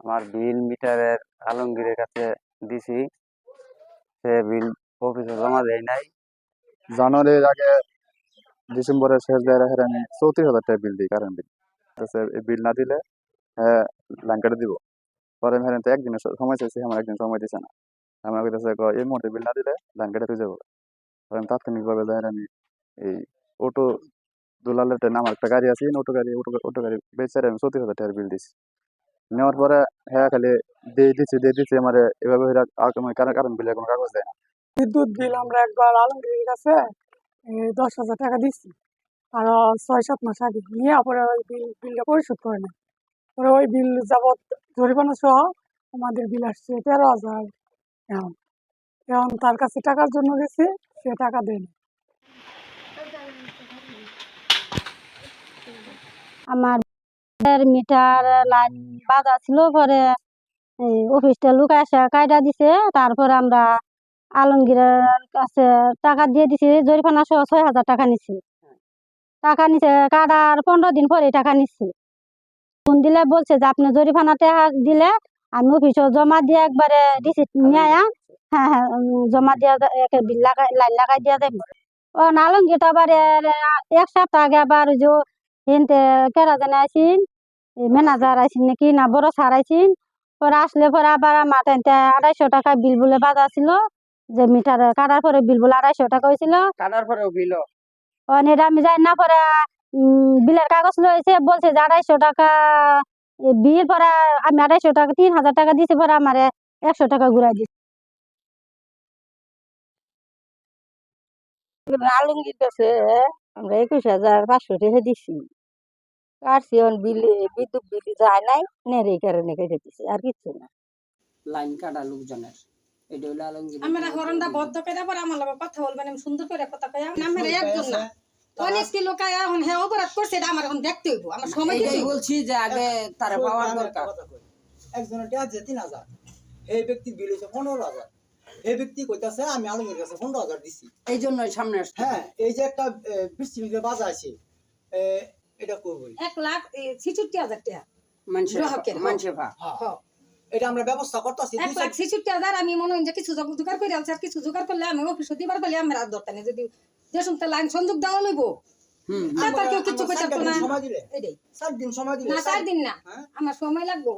আমার বিল মিটারের আলমগীরের কাছে দিছি, সে বিল অফিসে জমা দেয় নাই। জানুয়ারির আগে ডিসেম্বরের শেষ দেয় রাখেন আমি 34,000 টাকা বিল দিই, কারেন্ট বিল। এই বিল না দিলে হ্যাঁ লাইন কেটে দিব। পরে আমি তো একদিনের সময় চাইছি, আমার একদিন সময় দিছে না। আমার কাছে এই মুহূর্তে বিল না দিলে লাইন কেটে তুই যাবো। পরে আমি তাৎক্ষণিকভাবে দেখেন আমি এই অটো দুলালের ট্রেন, আমার একটা গাড়ি আছে, অটো গাড়ি বেচারে আমি 34,000 টাকার বিল দিছি। নেওয়ার পরে হ্যাঁ খালি দিয়ে দিচ্ছে আমার এভাবে কারণ বিলের কোনো কাগজ দেয় না। বিদ্যুৎ বিল আমরা একবার আলমগীরের কাছে 10,000 টাকা দিচ্ছি, আরো 6-7 মাস আগে নিয়ে পরে ওই বিলটা পরিশোধ করে না। পরে ওই বিল যাবৎ জরিমানা সহ আমাদের বিল আসছে 13,000। এখন এখন তার কাছে টাকার জন্য গেছি, সে টাকা দেয়নি। আমার মিটার লাইন বাঁধা ছিল, পরে অফিসটা লোক এসে কায়দা দিছে। তারপরে আমরা আলমগীরের কাছে টাকা দিয়ে দিছি, জরিমানা সহ 6,000 টাকা নিছে। কাটার 15 দিন পরে টাকা নিচ্ছে। ফোন দিলে বলছে যে আপনি জরিমানা টাকা দিলে আমি অফিসে জমা দিয়ে একবারে রিসিপ্ট নিয়ে হ্যাঁ হ্যাঁ জমা দিয়ে বিল লাইন লাগাই দিয়ে দেবো। ও আলমগীর আবার 1 সপ্তাহ আগে আবার ওই যে হিনতে কেরা জানে আইসিন, ম্যানেজার আইসিন নাকি না বড় স্যার আইসিন। পরে আসলে পরে আবার আমার 250 টাকা বিল বলে বাধা ছিল, যে মিটার কাটার পরে বিল বলে 250 টাকা হয়েছিল। কাটার পরেও বিল অনেক আমি যাই না, পরে বিলের কাগজ লয়েছে, বলছে যে 250 টাকা বিল। পরে আমি 250 টাকা 3,000 টাকা দিয়েছি, পরে আমার 100 টাকা ঘুরাই দিচ্ছে। আলমগীর কাছে আমরা 21,500 টাকা দিছি। কাটছি বিদ্যুৎ বিল যায় নাই, নেড়ে এই কারণে কেটে দিছি, আর কিছু না। লাইন কাটা লোকজনের এটা হলো আলমগীর। আমরা হরণটা বদ্ধ করে পরে আমার লগে কথা বলবেন, আমি সুন্দর করে কথা কই। আমার একজন না অনেক লোক এখন হ্যাঁ অপরাধ করছে, এটা আমার এখন দেখতে হইব, আমার সময় এটাই বলছি যে আগে তারা পাওয়ার দরকার। একজনের টাকা যে 3,000, এই ব্যক্তি বিল হইছে 15,000। এই ব্যক্তি কইতাছে আমি আলমগীর কাছে 15,000 দিছি। এই জন্যই সামনে আসছে। হ্যাঁ, এই যে একটা বৃষ্টিমিকে বাজা আছে, এটা করবই 1,66,000 টাকা মানুষের ভা। হ্যাঁ, এটা আমরা ব্যবস্থা করতেছি। 1,66,000 আমি মনে হয় যে কিছু জোগাড় করে আনছি, আর কিছু জোগাড় করলে আমি অফিসে দিবার বলে আমার আর দরকার নেই। যদি যে শুনতে লাইন সংযোগ দেওয়া লইব, কেউ কিছু করতে পারতো না। 4 দিন সময় দিলে না 4 দিন না, আমার সময় লাগবো।